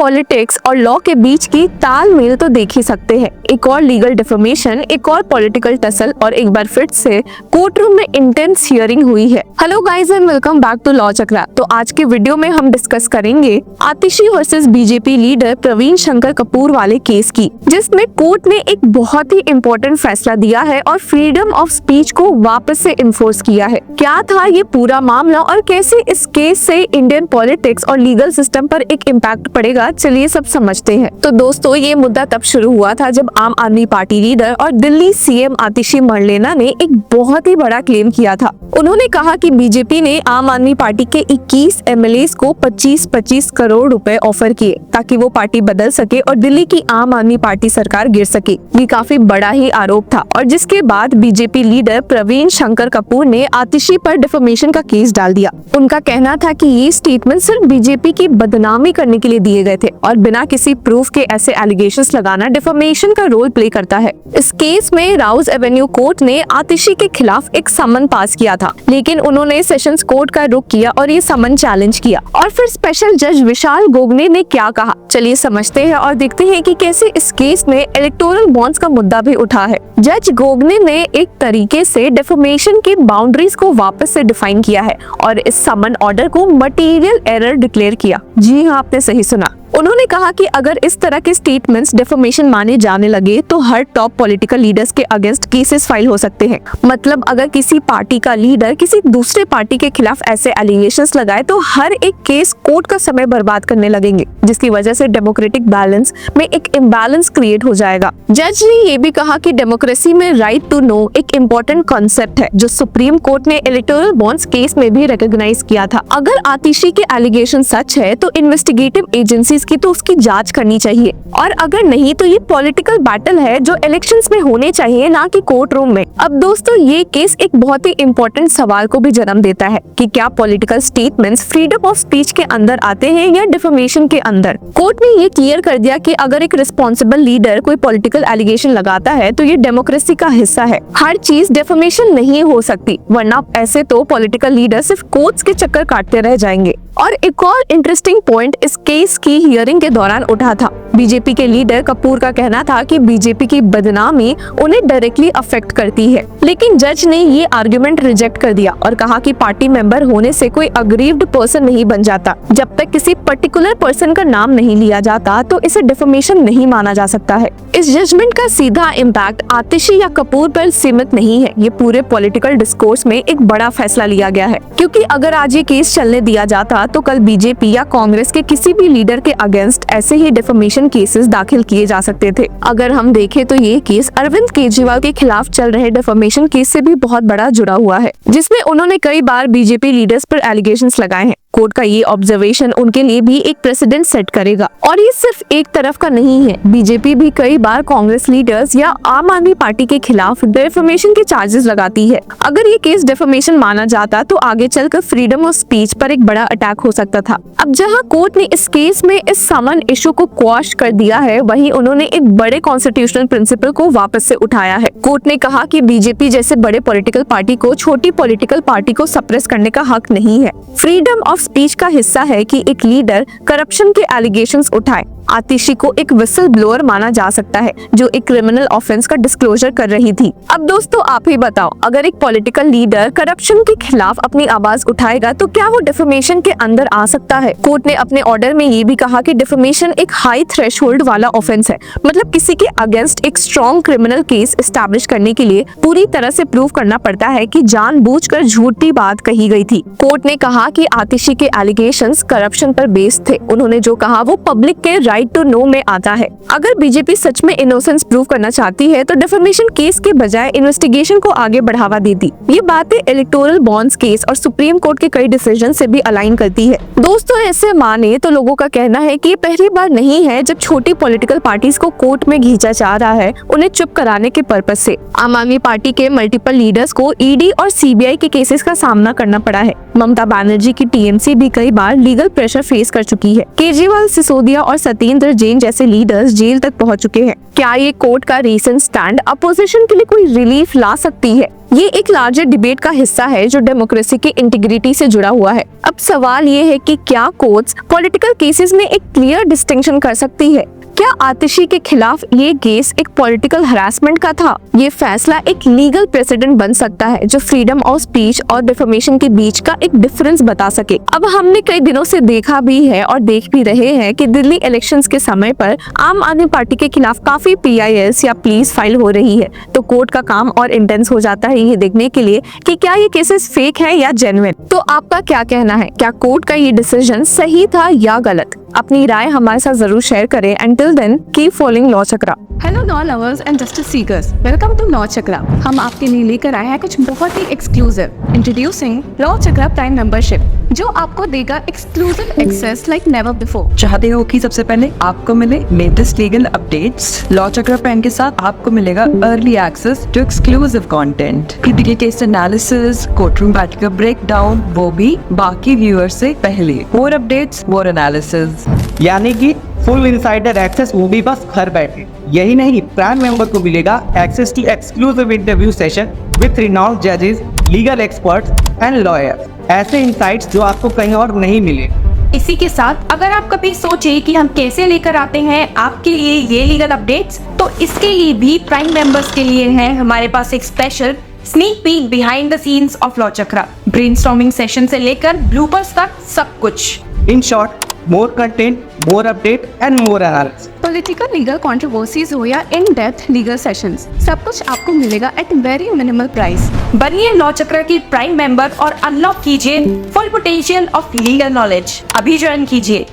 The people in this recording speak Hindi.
पॉलिटिक्स और लॉ के बीच की तालमेल तो देख ही सकते हैं। एक और लीगल डिफॉर्मेशन, एक और पॉलिटिकल टसल और एक बार फिर से कोर्ट रूम में इंटेंस हियरिंग हुई है। Hello guys and welcome back to law Chakra. तो आज के वीडियो में हम डिस्कस करेंगे Atishi versus BJP leader Praveen Shankar Kapoor वाले केस की, जिसमें कोर्ट ने एक बहुत ही इंपॉर्टेंट फैसला दिया है और फ्रीडम ऑफ स्पीच को वापस से इन्फोर्स किया है। क्या था ये पूरा मामला और कैसे इस केस से इंडियन पॉलिटिक्स और लीगल सिस्टम पर एक इम्पैक्ट पड़ेगा, चलिए सब समझते हैं। तो दोस्तों, ये मुद्दा तब शुरू हुआ था जब आम आदमी पार्टी लीडर और दिल्ली सीएम आतिशी मरलेना ने एक बहुत ही बड़ा क्लेम किया था। उन्होंने कहा कि बीजेपी ने आम आदमी पार्टी के 21 एमएलएस को 25-25 करोड़ रुपए ऑफर किए ताकि वो पार्टी बदल सके और दिल्ली की आम आदमी पार्टी सरकार गिर सके। ये काफी बड़ा ही आरोप था और जिसके बाद बीजेपी लीडर प्रवीण शंकर कपूर ने आतिशी पर डिफेमेशन का केस डाल दिया। उनका कहना था कि ये स्टेटमेंट सिर्फ बीजेपी की बदनामी करने के लिए दिए गए थे और बिना किसी प्रूफ के ऐसे एलिगेशंस लगाना डिफेमेशन का रोल प्ले करता है। इस केस में राउज एवेन्यू कोर्ट ने आतिशी के खिलाफ एक समन पास किया था, लेकिन उन्होंने सेशंस कोर्ट का रुख किया और ये समन चैलेंज किया। और फिर स्पेशल जज विशाल गोगने ने क्या कहा, चलिए समझते हैं और देखते हैं कि कैसे इस केस में इलेक्टोरल बॉन्ड्स का मुद्दा भी उठा है। जज गोगने ने एक तरीके से डिफेमेशन की बाउंड्रीज को वापस से डिफाइन किया है और इस समन ऑर्डर को मटेरियल एरर डिक्लेयर किया। जी हाँ, आपने सही सुना। उन्होंने कहा कि अगर इस तरह के स्टेटमेंट्स डिफेमेशन माने जाने लगे तो हर टॉप पॉलिटिकल लीडर्स के अगेंस्ट केसेस फाइल हो सकते हैं। मतलब अगर किसी पार्टी का लीडर किसी दूसरे पार्टी के खिलाफ ऐसे एलिगेशंस लगाए तो हर एक केस कोर्ट का समय बर्बाद करने लगेंगे, जिसकी वजह से डेमोक्रेटिक बैलेंस में एक इम्बैलेंस क्रिएट हो जाएगा। जज ने ये भी कहा कि डेमोक्रेसी में राइट टू नो एक इम्पोर्टेंट कॉन्सेप्ट है जो सुप्रीम कोर्ट ने इलेक्टोरल बॉन्ड्स केस में भी रिकॉग्नाइज किया था। अगर आतिशी के एलिगेशन सच है तो इन्वेस्टिगेटिव एजेंसी की तो उसकी जांच करनी चाहिए और अगर नहीं तो ये पॉलिटिकल बैटल है जो इलेक्शंस में होने चाहिए, ना कि कोर्ट रूम में। अब दोस्तों, ये केस एक बहुत ही इंपॉर्टेंट सवाल को भी जन्म देता है कि क्या political statements freedom of speech के अंदर आते हैं या डिफेमेशन के अंदर। कोर्ट ने ये क्लियर कर दिया कि अगर एक रिस्पॉन्सिबल लीडर कोई पॉलिटिकल एलिगेशन लगाता है तो ये डेमोक्रेसी का हिस्सा है। हर चीज डिफेमेशन नहीं हो सकती, वरना ऐसे तो पॉलिटिकल लीडर सिर्फ कोर्ट्स के चक्कर काटते रह जाएंगे। और एक और इंटरेस्टिंग पॉइंट इस केस की हियरिंग के दौरान उठा था। बीजेपी के लीडर कपूर का कहना था कि बीजेपी की बदनामी उन्हें डायरेक्टली अफेक्ट करती है, लेकिन जज ने ये आर्गुमेंट रिजेक्ट कर दिया और कहा कि पार्टी मेंबर होने से कोई अग्रीव्ड पर्सन नहीं बन जाता। जब तक किसी पर्टिकुलर पर्सन का नाम नहीं लिया जाता तो इसे डिफेमेशन नहीं माना जा सकता है। इस जजमेंट का सीधा इम्पैक्ट आतिशी या कपूर पर सीमित नहीं है, ये पूरे पॉलिटिकल डिस्कोर्स में एक बड़ा फैसला लिया गया है, क्योंकि अगर आज ये केस चलने दिया जाता तो कल बीजेपी या कांग्रेस के किसी भी लीडर के अगेंस्ट ऐसे ही डिफेमेशन केसेस दाखिल किए जा सकते थे। अगर हम देखें तो ये केस अरविंद केजरीवाल के खिलाफ चल रहे डिफेमेशन केस से भी बहुत बड़ा जुड़ा हुआ है, जिसमें उन्होंने कई बार बीजेपी लीडर्स पर एलिगेशंस लगाए हैं। कोर्ट का ये ऑब्जर्वेशन उनके लिए भी एक प्रेसिडेंट सेट करेगा और ये सिर्फ एक तरफ का नहीं है। बीजेपी भी कई बार कांग्रेस लीडर्स या आम आदमी पार्टी के खिलाफ डिफेमेशन के चार्जेस लगाती है। अगर ये केस डिफेमेशन माना जाता तो आगे चलकर फ्रीडम ऑफ स्पीच पर एक बड़ा अटैक हो सकता था। अब जहां कोर्ट ने इस केस में इस समन इशू को क्वॉश कर दिया है, वहीं उन्होंने एक बड़े कॉन्स्टिट्यूशनल प्रिंसिपल को वापस से उठाया है। कोर्ट ने कहा कि बीजेपी जैसे बड़े पॉलिटिकल पार्टी को छोटी पॉलिटिकल पार्टी को सप्रेस करने का हक नहीं है। फ्रीडम ऑफ स्पीच का हिस्सा है कि एक लीडर करप्शन के एलिगेशंस उठाए। आतिशी को एक विसल ब्लोअर माना जा सकता है जो एक क्रिमिनल ऑफेंस का डिस्क्लोजर कर रही थी। अब दोस्तों, आप ही बताओ, अगर एक पॉलिटिकल लीडर करप्शन के खिलाफ अपनी आवाज उठाएगा तो क्या वो डिफेमेशन के अंदर आ सकता है। कोर्ट ने अपने ऑर्डर में ये भी कहा कि डिफेमेशन एक हाई थ्रेशोल्ड वाला ऑफेंस है, मतलब किसी के अगेंस्ट एक स्ट्रॉन्ग क्रिमिनल केस एस्टैब्लिश करने के लिए पूरी तरह से प्रूव करना पड़ता है कि जानबूझकर झूठी बात कही गई थी। कोर्ट ने कहा कि आतिशी के एलिगेशंस करप्शन पर बेस्ड थे। उन्होंने जो कहा वो पब्लिक के राइट टू नो में आता है। अगर बीजेपी सच में इनोसेंस प्रूव करना चाहती है तो डिफेमेशन केस के बजाय इन्वेस्टिगेशन को आगे बढ़ावा देती। ये बातें इलेक्टोरल बॉन्ड्स केस और सुप्रीम कोर्ट के कई डिसीजन से भी अलाइन करती है। दोस्तों, ऐसे माने तो लोगों का कहना है कि ये पहली बार नहीं है जब छोटी पॉलिटिकल पार्टीज को कोर्ट में खींचा जा रहा है उन्हें चुप कराने के पर्पज से। आम आदमी पार्टी के मल्टीपल लीडर्स को ईडी और सीबीआई के केसेस का सामना करना पड़ा है। ममता बनर्जी की टीएमसी भी कई बार लीगल प्रेशर फेस कर चुकी है। केजरीवाल, सिसोदिया और सत्या जितेंद्र जैन जैसे लीडर्स जेल तक पहुंच चुके हैं। क्या ये कोर्ट का रीसेंट स्टैंड अपोजिशन के लिए कोई रिलीफ ला सकती है? ये एक लार्जर डिबेट का हिस्सा है जो डेमोक्रेसी की इंटीग्रिटी से जुड़ा हुआ है। अब सवाल ये है कि क्या कोर्ट्स पॉलिटिकल केसेस में एक क्लियर डिस्टिंक्शन कर सकती है? क्या आतिशी के खिलाफ ये केस एक पॉलिटिकल हरासमेंट का था? ये फैसला एक लीगल प्रेसिडेंट बन सकता है जो फ्रीडम ऑफ स्पीच और डिफेमेशन के बीच का एक डिफरेंस बता सके। अब हमने कई दिनों से देखा भी है और देख भी रहे हैं कि दिल्ली इलेक्शंस के समय पर आम आदमी पार्टी के खिलाफ काफी PILs या प्लीज फाइल हो रही है, तो कोर्ट का काम और इंटेंस हो जाता है ये देखने के लिए कि क्या ये केसेस फेक है या जेन्युइन। तो आपका क्या कहना है? क्या कोर्ट का ये डिसीजन सही था या गलत? अपनी राय हमारे साथ जरूर शेयर करें। Until then, keep following law Chakra. Hello law lovers and justice seekers, welcome to law Chakra. हम आपके लिए लेकर आए हैं कुछ बहुत ही exclusive. Introducing law Chakra prime membership, जो आपको देगा exclusive access like never before. चाहते हो कि सबसे पहले आपको मिले latest legal updates? Law Chakra prime के साथ आपको मिलेगा early access to exclusive content, critical case analysis, courtroom battle का ब्रेकडाउन, वो भी बाकी व्यूअर्स से पहले। मोर अपडेट्स, मोर एनालिसिस, यानी कि फुल इनसाइडर एक्सेस, वो भी बस घर बैठे। यही नहीं, प्राइम मेंबर को मिलेगा access to exclusive interview session with renowned जजेस, लीगल एक्सपर्ट्स एंड लॉयर्स। ऐसे इनसाइट्स जो आपको कहीं और नहीं मिले। इसी के साथ अगर आप कभी सोचे कि हम कैसे लेकर आते हैं आपके लिए ये लीगल अपडेट्स, तो इसके लिए भी प्राइम मेंबर्स के लिए है हमारे पास एक special sneak peek behind the scenes of law chakra. Brainstorming session से लेकर ब्लूपर्स तक सब कुछ। In short, more content, more update and more analysis. Political legal controversies हो या इन डेप्थ लीगल सेशंस, सब कुछ आपको मिलेगा एट वेरी मिनिमल प्राइस। बनिए लॉ चक्र की प्राइम मेंबर और अनलॉक कीजिए full potential of legal knowledge. अभी ज्वाइन कीजिए।